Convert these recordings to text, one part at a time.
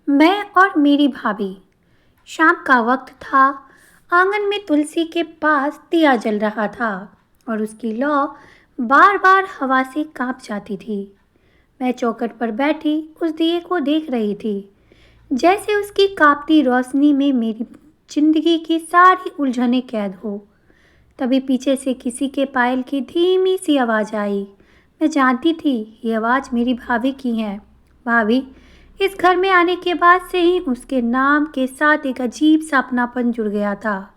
मैं और मेरी भाभी। शाम का वक्त था। आंगन में तुलसी के पास दिया जल रहा था और उसकी लौ बार बार हवा से कांप जाती थी। मैं चौखट पर बैठी उस दिए को देख रही थी, जैसे उसकी कांपती रोशनी में मेरी जिंदगी की सारी उलझनें कैद हो। तभी पीछे से किसी के पायल की धीमी सी आवाज़ आई। मैं जानती थी ये आवाज़ मेरी भाभी की है। भाभी, इस घर में आने के बाद से ही उसके नाम के साथ एक अजीब सा अपनापन जुड़ गया था।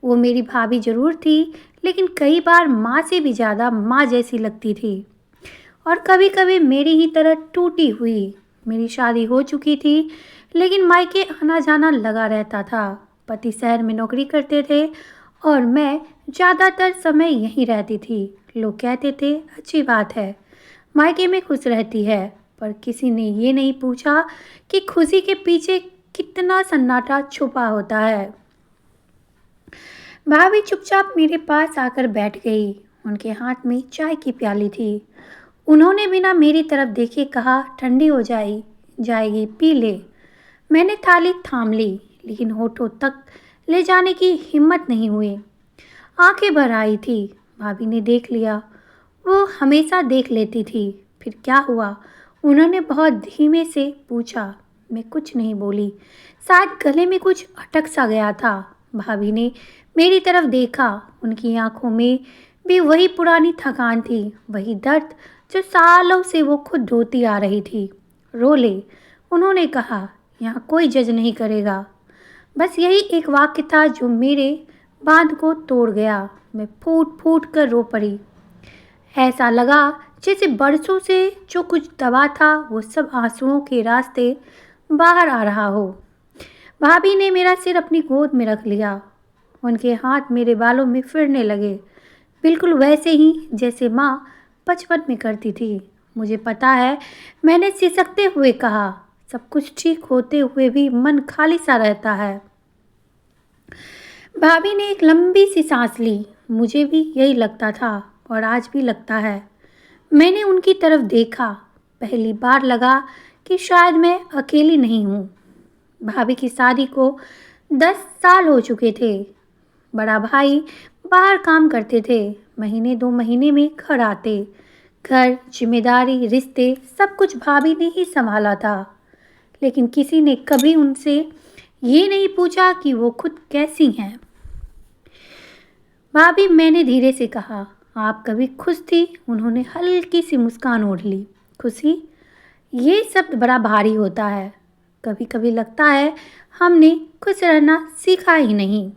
वो मेरी भाभी जरूर थी, लेकिन कई बार माँ से भी ज़्यादा माँ जैसी लगती थी और कभी कभी मेरी ही तरह टूटी हुई। मेरी शादी हो चुकी थी, लेकिन मायके आना जाना लगा रहता था। पति शहर में नौकरी करते थे और मैं ज़्यादातर समय यहीं रहती थी। लोग कहते थे अच्छी बात है, मायके में खुश रहती है, पर किसी ने ये नहीं पूछा कि खुशी के पीछे कितना सन्नाटा छुपा होता है। भाभी चुपचाप मेरे पास आकर बैठ गई। उनके हाथ में चाय की प्याली थी। उन्होंने बिना मेरी तरफ देखे कहा, ठंडी हो जाएगी, पी ले। मैंने थाली थाम ली, लेकिन होठों तक ले जाने की हिम्मत नहीं हुई। आंखें भर आई थी। भाभी ने देख लिया। वो हमेशा देख लेती थी। फिर क्या हुआ? उन्होंने बहुत धीमे से पूछा। मैं कुछ नहीं बोली। शायद गले में कुछ अटक सा गया था। भाभी ने मेरी तरफ देखा। उनकी आंखों में भी वही पुरानी थकान थी, वही दर्द जो सालों से वो खुद ढोती आ रही थी। रो ले, उन्होंने कहा। यहाँ कोई जज नहीं करेगा। बस यही एक वाक्य था जो मेरे बांध को तोड़ गया। मैं फूट फूट कर रो पड़ी। ऐसा लगा जैसे बरसों से जो कुछ दबा था वो सब आंसुओं के रास्ते बाहर आ रहा हो। भाभी ने मेरा सिर अपनी गोद में रख लिया। उनके हाथ मेरे बालों में फिरने लगे, बिल्कुल वैसे ही जैसे माँ बचपन में करती थी। मुझे पता है, मैंने सिसकते हुए कहा, सब कुछ ठीक होते हुए भी मन खाली सा रहता है। भाभी ने एक लंबी सी सांस ली। मुझे भी यही लगता था और आज भी लगता है। मैंने उनकी तरफ देखा। पहली बार लगा कि शायद मैं अकेली नहीं हूँ। भाभी की शादी को 10 साल हो चुके थे। बड़ा भाई बाहर काम करते थे, महीने 2 महीने में घर आते। घर, जिम्मेदारी, रिश्ते, सब कुछ भाभी ने ही संभाला था। लेकिन किसी ने कभी उनसे ये नहीं पूछा कि वो खुद कैसी हैं। भाभी, मैंने धीरे से कहा, आप कभी खुश थी? उन्होंने हल्की सी मुस्कान ओढ़ ली। खुशी, ये शब्द बड़ा भारी होता है। कभी कभी लगता है हमने खुश रहना सीखा ही नहीं।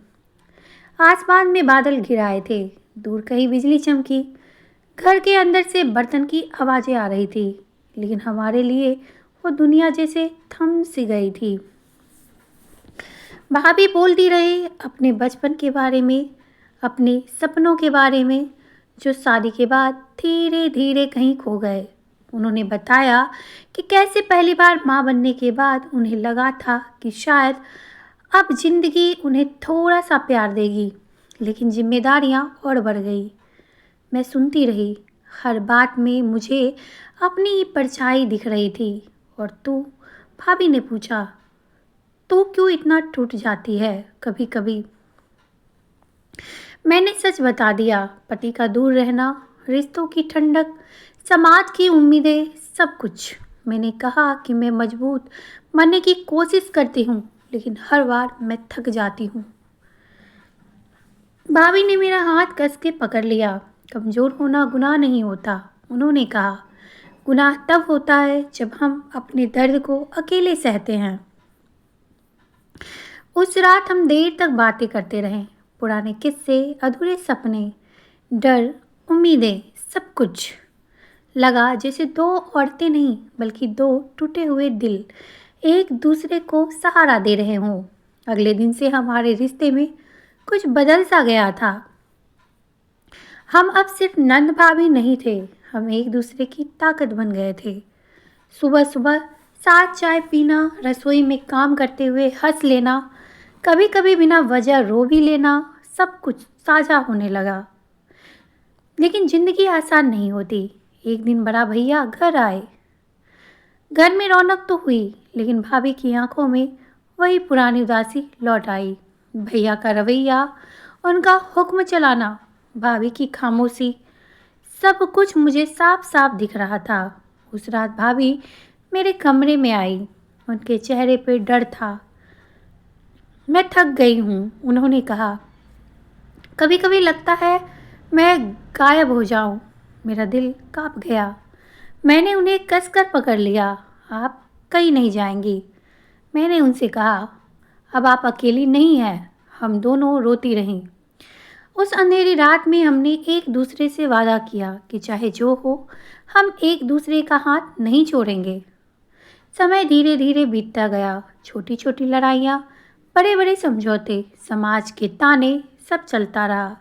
आसमान में बादल घिराए थे। दूर कहीं बिजली चमकी। घर के अंदर से बर्तन की आवाज़ें आ रही थी, लेकिन हमारे लिए वो दुनिया जैसे थम सी गई थी। भाभी बोलती रही अपने बचपन के बारे में, अपने सपनों के बारे में, जो शादी के बाद धीरे धीरे कहीं खो गए। उन्होंने बताया कि कैसे पहली बार माँ बनने के बाद उन्हें लगा था कि शायद अब जिंदगी उन्हें थोड़ा सा प्यार देगी, लेकिन जिम्मेदारियाँ और बढ़ गई। मैं सुनती रही। हर बात में मुझे अपनी ही परछाई दिख रही थी। और तू? भाभी ने पूछा, तू क्यों इतना टूट जाती है कभी कभी? मैंने सच बता दिया। पति का दूर रहना, रिश्तों की ठंडक, समाज की उम्मीदें, सब कुछ। मैंने कहा कि मैं मजबूत बनने की कोशिश करती हूँ, लेकिन हर बार मैं थक जाती हूँ। भाभी ने मेरा हाथ कस के पकड़ लिया। कमज़ोर होना गुनाह नहीं होता, उन्होंने कहा। गुनाह तब होता है जब हम अपने दर्द को अकेले सहते हैं। उस रात हम देर तक बातें करते रहे। पुराने किस्से, अधूरे सपने, डर, उम्मीदें, सब कुछ। लगा जैसे दो औरतें नहीं, बल्कि दो टूटे हुए दिल एक दूसरे को सहारा दे रहे हों। अगले दिन से हमारे रिश्ते में कुछ बदल सा गया था। हम अब सिर्फ नंद भाभी नहीं थे, हम एक दूसरे की ताकत बन गए थे। सुबह सुबह साथ चाय पीना, रसोई में काम करते हुए हंस लेना, कभी कभी बिना वजह रो भी लेना, सब कुछ साझा होने लगा। लेकिन जिंदगी आसान नहीं होती। एक दिन बड़ा भैया घर आए। घर में रौनक तो हुई, लेकिन भाभी की आंखों में वही पुरानी उदासी लौट आई। भैया का रवैया, उनका हुक्म चलाना, भाभी की खामोशी, सब कुछ मुझे साफ साफ दिख रहा था। उस रात भाभी मेरे कमरे में आई। उनके चेहरे पर डर था। मैं थक गई हूँ, उन्होंने कहा। कभी कभी लगता है मैं गायब हो जाऊं। मेरा दिल कांप गया। मैंने उन्हें कसकर पकड़ लिया। आप कहीं नहीं जाएंगी, मैंने उनसे कहा। अब आप अकेली नहीं हैं, हम दोनों रोती रहीं। उस अंधेरी रात में हमने एक दूसरे से वादा किया कि चाहे जो हो, हम एक दूसरे का हाथ नहीं छोड़ेंगे। समय धीरे धीरे बीतता गया। छोटी छोटी लड़ाइयाँ, बड़े बड़े समझौते, समाज के ताने, सब चलता रहा।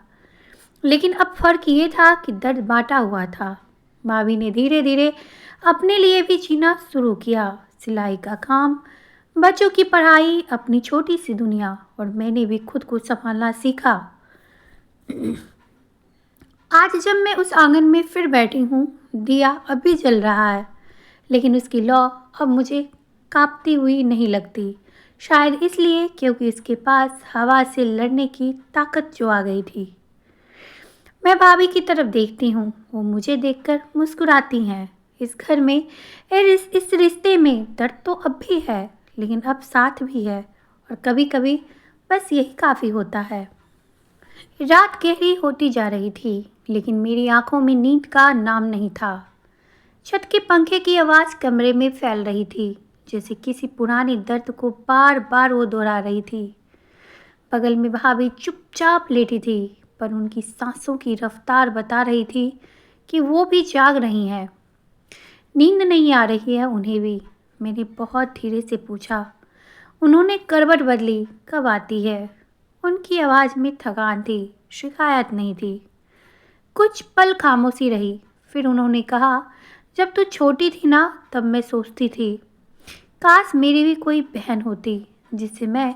लेकिन अब फर्क ये था कि दर्द बांटा हुआ था। भाभी ने धीरे धीरे अपने लिए भी जीना शुरू किया। सिलाई का काम, बच्चों की पढ़ाई, अपनी छोटी सी दुनिया, और मैंने भी खुद को संभालना सीखा। आज जब मैं उस आंगन में फिर बैठी हूँ, दिया अभी जल रहा है, लेकिन उसकी लौ अब मुझे कांपती हुई नहीं लगती। शायद इसलिए क्योंकि उसके पास हवा से लड़ने की ताकत जो आ गई थी। मैं भाभी की तरफ देखती हूँ, वो मुझे देखकर मुस्कुराती हैं। इस घर में, इस रिश्ते में दर्द तो अब भी है, लेकिन अब साथ भी है, और कभी कभी बस यही काफ़ी होता है। रात गहरी होती जा रही थी, लेकिन मेरी आंखों में नींद का नाम नहीं था। छत के पंखे की आवाज़ कमरे में फैल रही थी, जैसे किसी पुराने दर्द को बार बार वो दोहरा रही थी। बगल में भाभी चुपचाप लेटी थी, पर उनकी सांसों की रफ्तार बता रही थी कि वो भी जाग रही हैं। नींद नहीं आ रही है उन्हें भी। मैंने बहुत धीरे से पूछा। उन्होंने करवट बदली। कब आती है? उनकी आवाज़ में थकान थी, शिकायत नहीं थी। कुछ पल खामोशी रही, फिर उन्होंने कहा, जब तू छोटी थी ना, तब मैं सोचती थी, काश मेरी भी कोई बहन होती जिससे मैं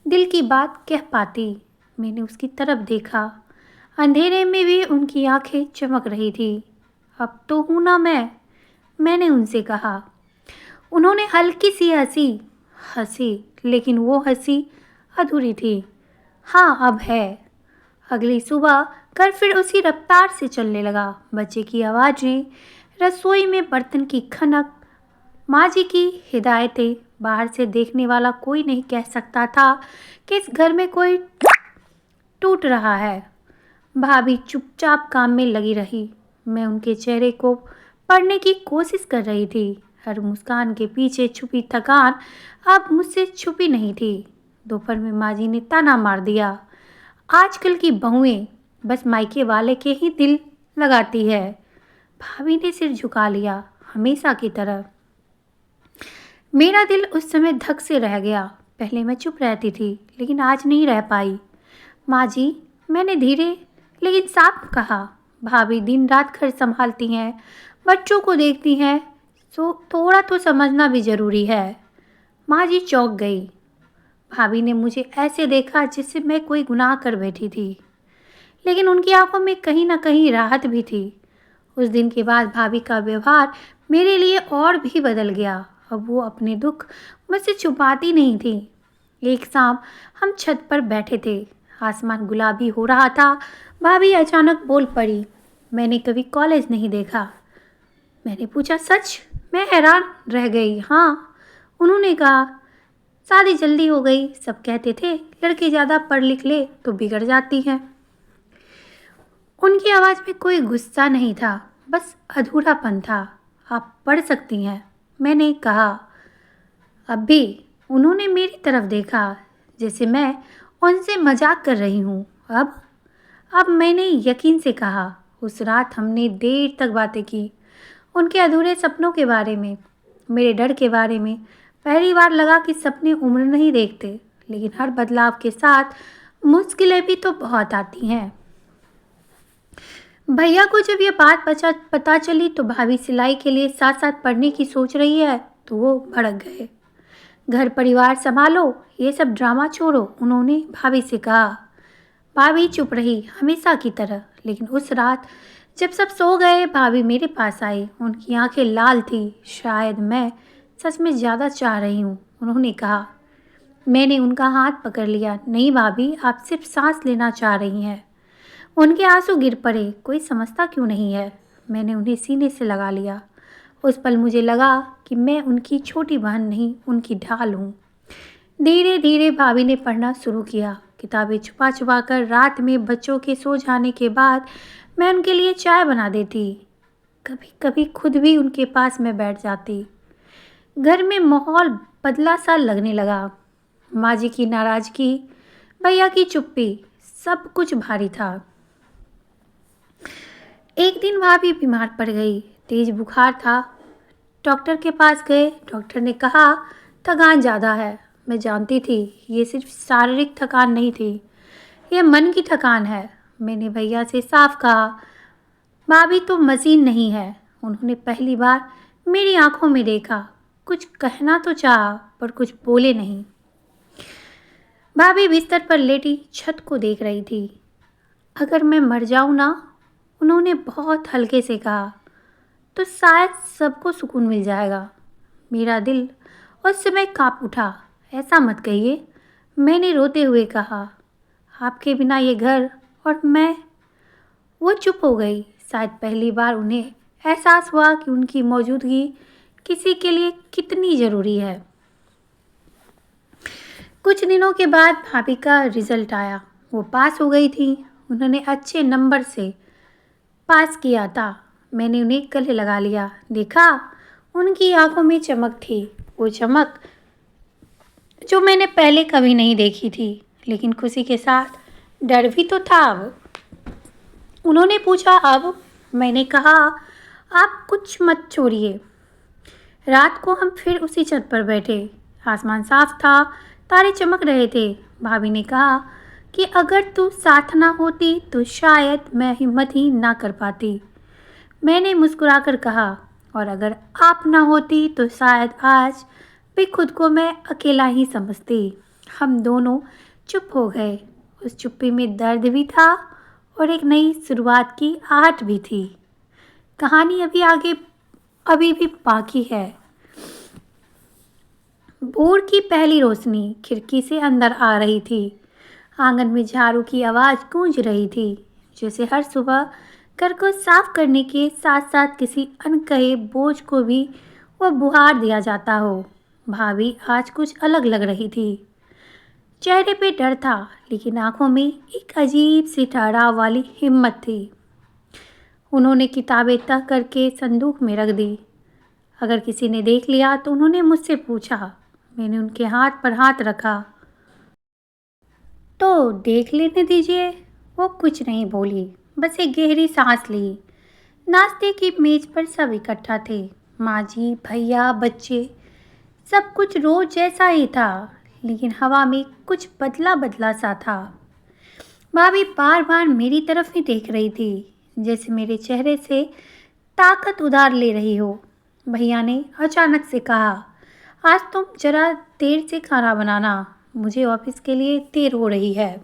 दिल की बात कह पाती। मैंने उसकी तरफ देखा। अंधेरे में भी उनकी आंखें चमक रही थी। अब तो हूँ ना मैंने उनसे कहा। उन्होंने हल्की सी हंसी, लेकिन वो हंसी अधूरी थी। हाँ, अब है। अगली सुबह घर फिर उसी रफ्तार से चलने लगा। बच्चे की आवाज़ें, रसोई में बर्तन की खनक, माँ जी की हिदायतें। बाहर से देखने वाला कोई नहीं कह सकता था कि इस घर में कोई टूट रहा है। भाभी चुपचाप काम में लगी रही। मैं उनके चेहरे को पढ़ने की कोशिश कर रही थी। हर मुस्कान के पीछे छुपी थकान अब मुझसे छुपी नहीं थी। दोपहर में माँ जी ने ताना मार दिया, आजकल की बहुएं बस मायके वाले के ही दिल लगाती है। भाभी ने सिर झुका लिया, हमेशा की तरह। मेरा दिल उस समय धक से रह गया। पहले मैं चुप रहती थी, लेकिन आज नहीं रह पाई। माँ जी, मैंने धीरे लेकिन साफ कहा, भाभी दिन रात घर संभालती हैं, बच्चों को देखती हैं, तो थोड़ा तो समझना भी ज़रूरी है। माँ जी चौंक गई। भाभी ने मुझे ऐसे देखा जिससे मैं कोई गुनाह कर बैठी थी, लेकिन उनकी आंखों में कहीं ना कहीं राहत भी थी। उस दिन के बाद भाभी का व्यवहार मेरे लिए और भी बदल गया। अब वो अपने दुख मुझसे छुपाती नहीं थी। एक शाम हम छत पर बैठे थे, आसमान गुलाबी हो रहा था। भाभी अचानक बोल पड़ी, मैंने कभी कॉलेज नहीं देखा। मैंने पूछा, सच? मैं हैरान रह गई। हाँ, उन्होंने कहा, शादी जल्दी हो गई। सब कहते थे लड़की ज़्यादा पढ़ लिख ले तो बिगड़ जाती है। उनकी आवाज़ में कोई गुस्सा नहीं था, बस अधूरापन था। आप पढ़ सकती हैं, मैंने कहा। अब भी उन्होंने मेरी तरफ देखा, जैसे मैं उनसे मजाक कर रही हूँ। अब मैंने यकीन से कहा। उस रात हमने देर तक बातें की, उनके अधूरे सपनों के बारे में, मेरे डर के बारे में। पहली बार लगा कि सपने उम्र नहीं देखते, लेकिन हर बदलाव के साथ मुश्किलें भी तो बहुत आती हैं। भैया को जब ये बात पता चली तो भाभी सिलाई के लिए साथ साथ पढ़ने की सोच रही है, तो वो भड़क गए। घर परिवार संभालो, ये सब ड्रामा छोड़ो, उन्होंने भाभी से कहा। भाभी चुप रही, हमेशा की तरह। लेकिन उस रात जब सब सो गए, भाभी मेरे पास आई। उनकी आंखें लाल थी। शायद मैं सच में ज़्यादा चाह रही हूँ, उन्होंने कहा। मैंने उनका हाथ पकड़ लिया। नहीं भाभी, आप सिर्फ सांस लेना चाह रही हैं। उनके आंसू गिर पड़े। कोई समझता क्यों नहीं है। मैंने उन्हें सीने से लगा लिया। उस पल मुझे लगा कि मैं उनकी छोटी बहन नहीं, उनकी ढाल हूँ। धीरे धीरे भाभी ने पढ़ना शुरू किया। किताबें छुपा छुपा कर रात में बच्चों के सो जाने के बाद मैं उनके लिए चाय बना देती। कभी कभी खुद भी उनके पास में बैठ जाती। घर में माहौल बदला सा लगने लगा। माँ जी की नाराजगी, भैया की चुप्पी, सब कुछ भारी था। एक दिन भाभी बीमार पड़ गई। तेज बुखार था। डॉक्टर के पास गए। डॉक्टर ने कहा थकान ज़्यादा है। मैं जानती थी ये सिर्फ शारीरिक थकान नहीं थी, ये मन की थकान है। मैंने भैया से साफ कहा, भाभी तो मशीन नहीं है। उन्होंने पहली बार मेरी आंखों में देखा। कुछ कहना तो चाहा पर कुछ बोले नहीं। भाभी बिस्तर पर लेटी छत को देख रही थी। अगर मैं मर जाऊं ना, उन्होंने बहुत हल्के से कहा, तो शायद सबको सुकून मिल जाएगा। मेरा दिल उस समय कांप उठा। ऐसा मत कहिए, मैंने रोते हुए कहा। आपके बिना ये घर और मैं। वो चुप हो गई। शायद पहली बार उन्हें एहसास हुआ कि उनकी मौजूदगी किसी के लिए कितनी ज़रूरी है। कुछ दिनों के बाद भाभी का रिजल्ट आया। वो पास हो गई थी। उन्होंने अच्छे नंबर से पास किया था। मैंने उन्हें गले लगा लिया। देखा, उनकी आंखों में चमक थी। वो चमक जो मैंने पहले कभी नहीं देखी थी। लेकिन खुशी के साथ डर भी तो था। अब उन्होंने पूछा, अब? मैंने कहा, आप कुछ मत छोड़िए। रात को हम फिर उसी छत पर बैठे। आसमान साफ था, तारे चमक रहे थे। भाभी ने कहा कि अगर तू साथ ना होती तो शायद मैं हिम्मत ही ना कर पाती। मैंने मुस्कुराकर कहा, और अगर आप ना होती तो शायद आज भी खुद को मैं अकेला ही समझती। हम दोनों चुप हो गए। उस चुप्पी में दर्द भी था और एक नई शुरुआत की आहट भी थी। कहानी अभी भी बाकी है। भोर की पहली रोशनी खिड़की से अंदर आ रही थी। आंगन में झाड़ू की आवाज़ गूंज रही थी, जैसे हर सुबह घर को साफ करने के साथ साथ किसी अनकहे बोझ को भी वो बुहार दिया जाता हो। भाभी आज कुछ अलग लग रही थी। चेहरे पे डर था, लेकिन आंखों में एक अजीब सी ठहराव वाली हिम्मत थी। उन्होंने किताबें तह करके संदूक में रख दी। अगर किसी ने देख लिया तो उन्होंने मुझसे पूछा। मैंने उनके हाथ पर हाथ रखा। तो देख लेने दीजिए। वो कुछ नहीं बोली, बस एक गहरी सांस ली। नाश्ते की मेज पर सब इकट्ठा थे। माँ जी, भैया, बच्चे। सब कुछ रोज जैसा ही था, लेकिन हवा में कुछ बदला बदला सा था। भाभी बार बार मेरी तरफ ही देख रही थी, जैसे मेरे चेहरे से ताकत उधार ले रही हो। भैया ने अचानक से कहा, आज तुम जरा देर से खाना बनाना, मुझे ऑफिस के लिए देर हो रही है।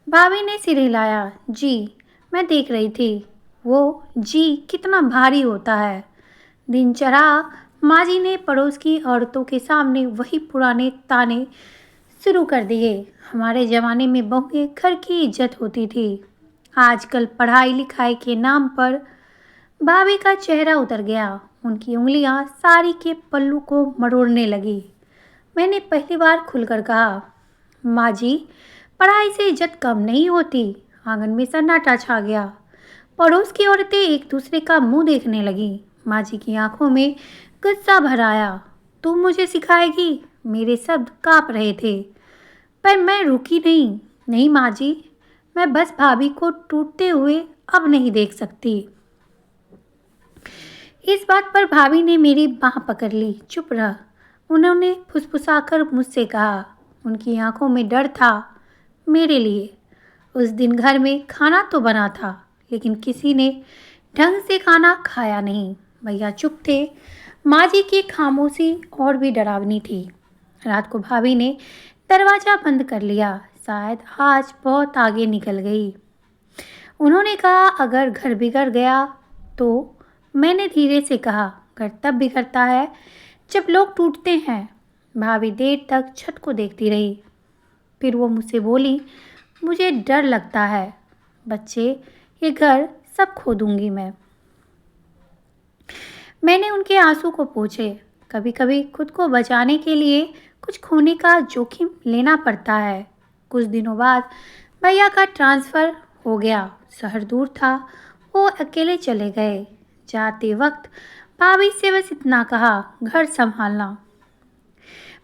भाभी ने सिर हिलाया। जी, मैं देख रही थी। वो जी कितना भारी होता है। दिन चढ़ा। माँ जी ने पड़ोस की औरतों के सामने वही पुराने ताने शुरू कर दिए। हमारे ज़माने में बहुएं घर की इज्जत होती थी। आजकल पढ़ाई लिखाई के नाम पर भाभी का चेहरा उतर गया। उनकी उंगलियां साड़ी के पल्लू को मरोड़ने लगी। मैंने पहली बार खुलकर कहा, माँ जी, पढ़ाई से इज्जत कम नहीं होती। आंगन में सन्नाटा छा गया। पड़ोस की औरतें एक दूसरे का मुंह देखने लगी। माँ जी की आंखों में गुस्सा भर आया। तू मुझे सिखाएगी? मेरे शब्द कांप रहे थे, पर मैं रुकी नहीं। नहीं माँ जी, मैं बस भाभी को टूटते हुए अब नहीं देख सकती। इस बात पर भाभी ने मेरी बाँह पकड़ ली। चुप रह, उन्होंने फुसफुसाकर मुझसे कहा। उनकी आंखों में डर था मेरे लिए। उस दिन घर में खाना तो बना था, लेकिन किसी ने ढंग से खाना खाया नहीं। भैया चुप थे। माँ जी की खामोशी और भी डरावनी थी। रात को भाभी ने दरवाज़ा बंद कर लिया। शायद आज बहुत आगे निकल गई। उन्होंने कहा, अगर घर बिगड़ गया तो? मैंने धीरे से कहा, घर तब बिखरता है जब लोग टूटते हैं। भाभी देर तक छत को देखती रही। फिर वो मुझसे बोली, मुझे डर लगता है बच्चे, ये घर सब खो दूंगी मैं। मैंने उनके आंसू को पोंछे। कभी कभी खुद को बचाने के लिए कुछ खोने का जोखिम लेना पड़ता है। कुछ दिनों बाद भैया का ट्रांसफ़र हो गया। शहर दूर था, वो अकेले चले गए। जाते वक्त भाभी से बस इतना कहा, घर संभालना।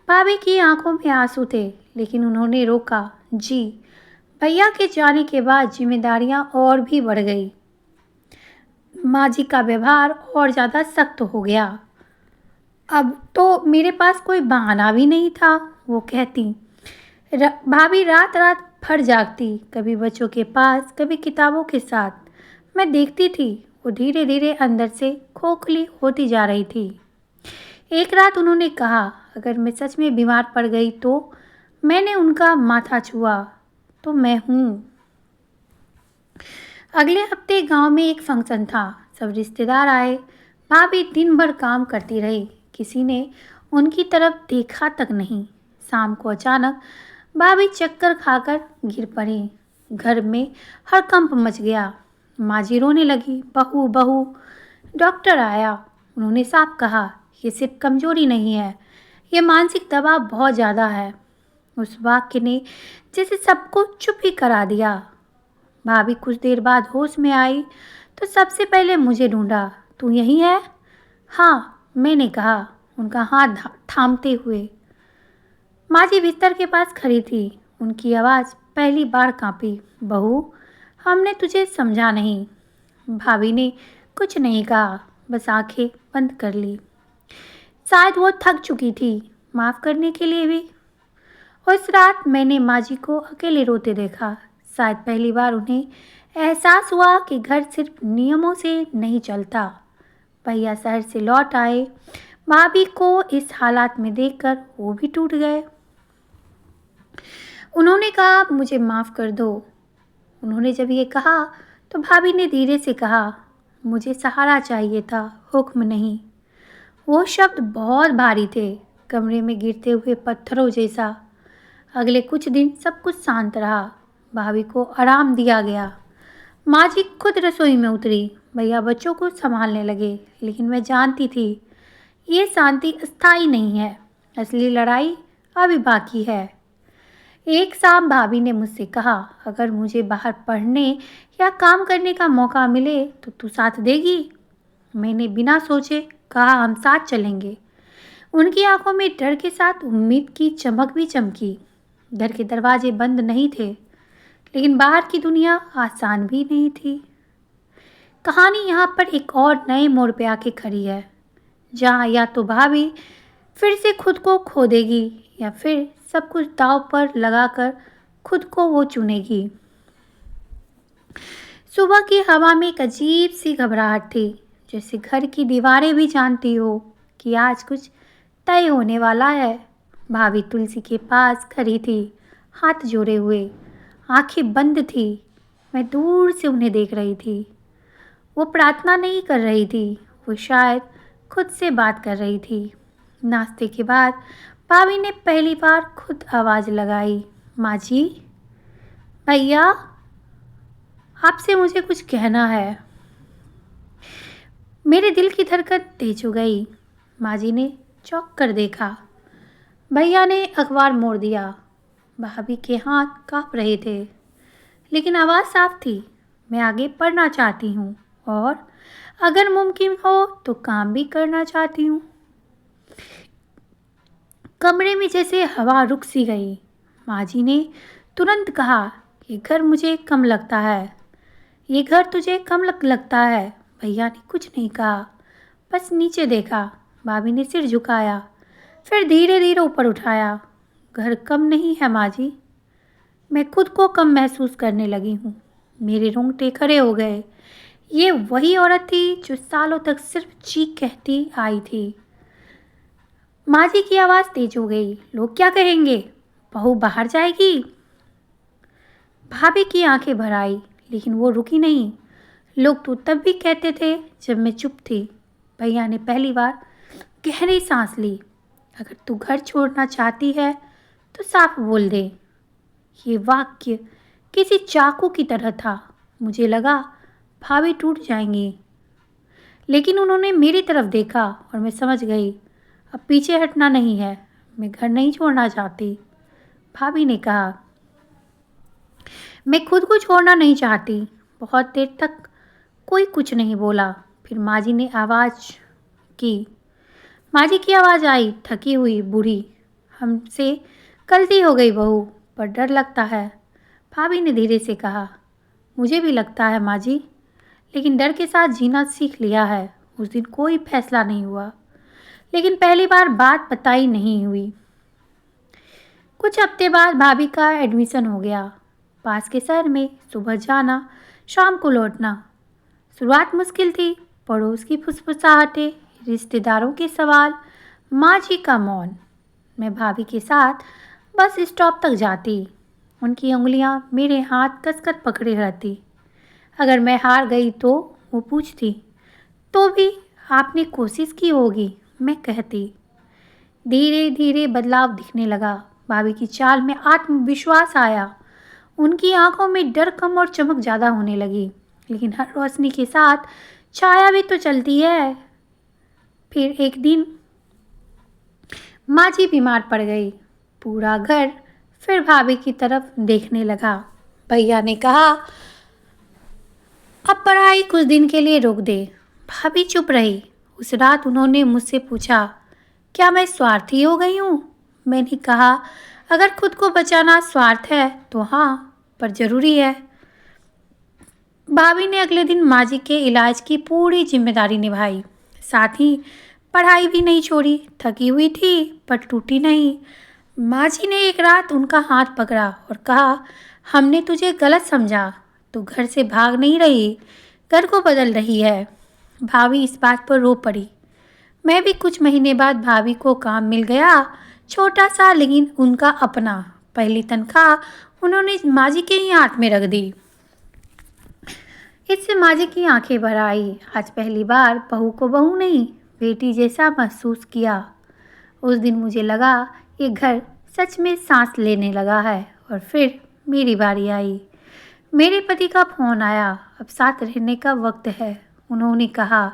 भाभी की आंखों में आंसू थे, लेकिन उन्होंने रोका। जी, भैया के जाने के बाद जिम्मेदारियां और भी बढ़ गई। माँ जी का व्यवहार और ज़्यादा सख्त हो गया। अब तो मेरे पास कोई बहाना भी नहीं था, वो कहती। भाभी रात रात भर जागती, कभी बच्चों के पास, कभी किताबों के साथ। मैं देखती थी, वो धीरे धीरे अंदर से खोखली होती जा रही थी। एक रात उन्होंने कहा, अगर मैं सच में बीमार पड़ गई तो? मैंने उनका माथा छुआ, तो मैं हूँ। अगले हफ्ते गांव में एक फंक्शन था। सब रिश्तेदार आए। भाभी दिन भर काम करती रही। किसी ने उनकी तरफ देखा तक नहीं। शाम को अचानक भाभी चक्कर खाकर गिर पड़ी। घर में हड़कंप मच गया। माँ जी रोने लगी, बहू बहू। डॉक्टर आया। उन्होंने साफ कहा, ये सिर्फ कमजोरी नहीं है, ये मानसिक दबाव बहुत ज़्यादा है। उस वाक्य ने जैसे सबको चुप ही करा दिया। भाभी कुछ देर बाद होश में आई तो सबसे पहले मुझे ढूंढा। तू यहीं है? हाँ, मैंने कहा, उनका हाथ थामते हुए। माँ जी बिस्तर के पास खड़ी थी। उनकी आवाज़ पहली बार कांपी। बहू, हमने तुझे समझा नहीं। भाभी ने कुछ नहीं कहा, बस आंखें बंद कर ली। शायद वो थक चुकी थी, माफ़ करने के लिए भी। उस रात मैंने माँ जी को अकेले रोते देखा। शायद पहली बार उन्हें एहसास हुआ कि घर सिर्फ नियमों से नहीं चलता। भैया शहर से लौट आए। भाभी को इस हालात में देखकर वो भी टूट गए। उन्होंने कहा, मुझे माफ़ कर दो। उन्होंने जब ये कहा तो भाभी ने धीरे से कहा, मुझे सहारा चाहिए था, हुक्म नहीं। वो शब्द बहुत भारी थे, कमरे में गिरते हुए पत्थरों जैसा। अगले कुछ दिन सब कुछ शांत रहा। भाभी को आराम दिया गया। माँ जी खुद रसोई में उतरी। भैया बच्चों को संभालने लगे। लेकिन मैं जानती थी, ये शांति अस्थायी नहीं है। असली लड़ाई अभी बाकी है। एक शाम भाभी ने मुझसे कहा, अगर मुझे बाहर पढ़ने या काम करने का मौका मिले तो तू साथ देगी? मैंने बिना सोचे कहा, हम साथ चलेंगे। उनकी आंखों में डर के साथ उम्मीद की चमक भी चमकी। घर के दरवाजे बंद नहीं थे, लेकिन बाहर की दुनिया आसान भी नहीं थी। कहानी यहाँ पर एक और नए मोड़ पे आके खड़ी है, जहाँ या तो भाभी फिर से खुद को खो देगी या फिर सब कुछ दांव पर लगाकर खुद को वो चुनेगी। सुबह की हवा में एक अजीब सी घबराहट थी, जैसे घर की दीवारें भी जानती हो कि आज कुछ तय होने वाला है। भाभी तुलसी के पास खड़ी थी, हाथ जोड़े हुए, आंखें बंद थी। मैं दूर से उन्हें देख रही थी। वो प्रार्थना नहीं कर रही थी, वो शायद खुद से बात कर रही थी। नाश्ते के बाद भाभी ने पहली बार खुद आवाज़ लगाई, माँ जी, भैया, आपसे मुझे कुछ कहना है। मेरे दिल की धड़कन तेज हो गई। माँ जी ने चौंक कर देखा। भैया ने अखबार मोड़ दिया। भाभी के हाथ काँप रहे थे, लेकिन आवाज़ साफ थी, मैं आगे पढ़ना चाहती हूँ और अगर मुमकिन हो तो काम भी करना चाहती हूँ। कमरे में जैसे हवा रुक सी गई। माँ जी ने तुरंत कहा, ये घर मुझे कम लगता है। ये घर तुझे कम लगता है। भैया ने कुछ नहीं कहा, बस नीचे देखा। भाभी ने सिर झुकाया, फिर धीरे धीरे ऊपर उठाया। घर कम नहीं है माँ जी, मैं खुद को कम महसूस करने लगी हूँ। मेरे रोंगटे खड़े हो गए। ये वही औरत थी जो सालों तक सिर्फ चीख कहती आई थी। माँ जी की आवाज़ तेज हो गई, लोग क्या कहेंगे? बहू बाहर जाएगी? भाभी की आंखें भर आई, लेकिन वो रुकी नहीं। लोग तो तब भी कहते थे जब मैं चुप थी। भैया ने पहली बार गहरी सांस ली। अगर तू घर छोड़ना चाहती है तो साफ बोल दे। ये वाक्य किसी चाकू की तरह था। मुझे लगा भाभी टूट जाएंगी, लेकिन उन्होंने मेरी तरफ देखा और मैं समझ गई अब पीछे हटना नहीं है। मैं घर नहीं छोड़ना चाहती। भाभी ने कहा, मैं खुद को छोड़ना नहीं चाहती। बहुत देर तक कोई कुछ नहीं बोला। फिर माँ जी ने आवाज़ की। माँ जी की आवाज़ आई, थकी हुई, बूढ़ी। हमसे गलती हो गई बहू, पर डर लगता है। भाभी ने धीरे से कहा, मुझे भी लगता है माँ जी, लेकिन डर के साथ जीना सीख लिया है। उस दिन कोई फैसला नहीं हुआ, लेकिन पहली बार बात बताई नहीं हुई। कुछ हफ्ते बाद भाभी का एडमिशन हो गया, पास के शहर में। सुबह जाना, शाम को लौटना। शुरुआत मुश्किल थी। पड़ोस की फुसफुसाहटें, रिश्तेदारों के सवाल, माँ जी का मौन। मैं भाभी के साथ बस स्टॉप तक जाती। उनकी उंगलियां मेरे हाथ कसकर पकड़े रहती। अगर मैं हार गई तो वो पूछती, तो भी आपने कोशिश की होगी, मैं कहती। धीरे धीरे बदलाव दिखने लगा। भाभी की चाल में आत्मविश्वास आया। उनकी आंखों में डर कम और चमक ज़्यादा होने लगी। लेकिन हर रोशनी के साथ छाया भी तो चलती है। फिर एक दिन माँ जी बीमार पड़ गई। पूरा घर फिर भाभी की तरफ देखने लगा। भैया ने कहा, अब पढ़ाई कुछ दिन के लिए रोक दे। भाभी चुप रही। उस रात उन्होंने मुझसे पूछा, क्या मैं स्वार्थी हो गई हूँ? मैंने कहा, अगर खुद को बचाना स्वार्थ है तो हाँ, पर ज़रूरी है। भाभी ने अगले दिन माँ जी के इलाज की पूरी जिम्मेदारी निभाई। साथ ही पढ़ाई भी नहीं छोड़ी। थकी हुई थी पर टूटी नहीं। माँ जी ने एक रात उनका हाथ पकड़ा और कहा, हमने तुझे गलत समझा। तू घर से भाग नहीं रही, घर को बदल रही है। भाभी इस बात पर रो पड़ी। मैं भी कुछ महीने बाद भाभी को काम मिल गया, छोटा सा लेकिन उनका अपना। पहली तनख्वाह उन्होंने माँ जी के ही हाथ में रख दी। इससे माँ जी की आंखें भर आई। आज पहली बार बहू को बहू नहीं, बेटी जैसा महसूस किया। उस दिन मुझे लगा ये घर सच में सांस लेने लगा है। और फिर मेरी बारी आई। मेरे पति का फ़ोन आया, अब साथ रहने का वक्त है। उन्होंने कहा,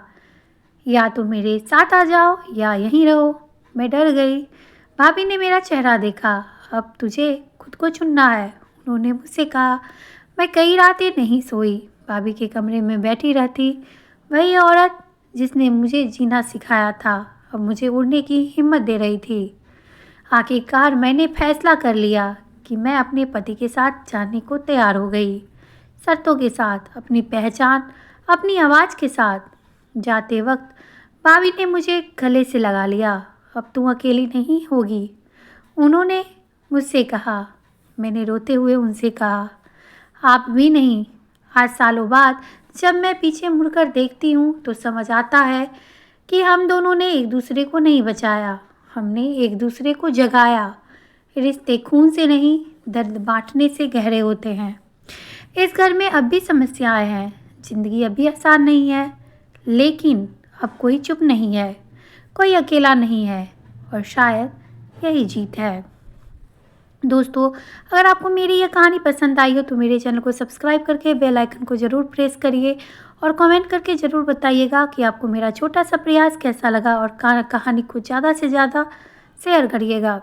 या तो मेरे साथ आ जाओ या यहीं रहो। मैं डर गई। भाभी ने मेरा चेहरा देखा। अब तुझे खुद को चुनना है, उन्होंने मुझसे कहा। मैं कई रातें नहीं सोई। भाभी के कमरे में बैठी रहती। वही औरत जिसने मुझे जीना सिखाया था, अब मुझे उड़ने की हिम्मत दे रही थी। आखिरकार मैंने फैसला कर लिया कि मैं अपने पति के साथ जाने को तैयार हो गई। शर्तों के साथ, अपनी पहचान, अपनी आवाज़ के साथ। जाते वक्त भाभी ने मुझे गले से लगा लिया। अब तू अकेली नहीं होगी, उन्होंने मुझसे कहा। मैंने रोते हुए उनसे कहा, आप भी नहीं। आज सालों बाद जब मैं पीछे मुड़कर देखती हूँ तो समझ आता है कि हम दोनों ने एक दूसरे को नहीं बचाया, हमने एक दूसरे को जगाया। रिश्ते खून से नहीं, दर्द बांटने से गहरे होते हैं। इस घर में अब भी समस्याएं हैं, ज़िंदगी अभी आसान नहीं है, लेकिन अब कोई चुप नहीं है, कोई अकेला नहीं है, और शायद यही जीत है। दोस्तों, अगर आपको मेरी यह कहानी पसंद आई हो तो मेरे चैनल को सब्सक्राइब करके बेल आइकन को ज़रूर प्रेस करिए और कमेंट करके ज़रूर बताइएगा कि आपको मेरा छोटा सा प्रयास कैसा लगा, और कहानी को ज़्यादा से ज़्यादा शेयर करिएगा।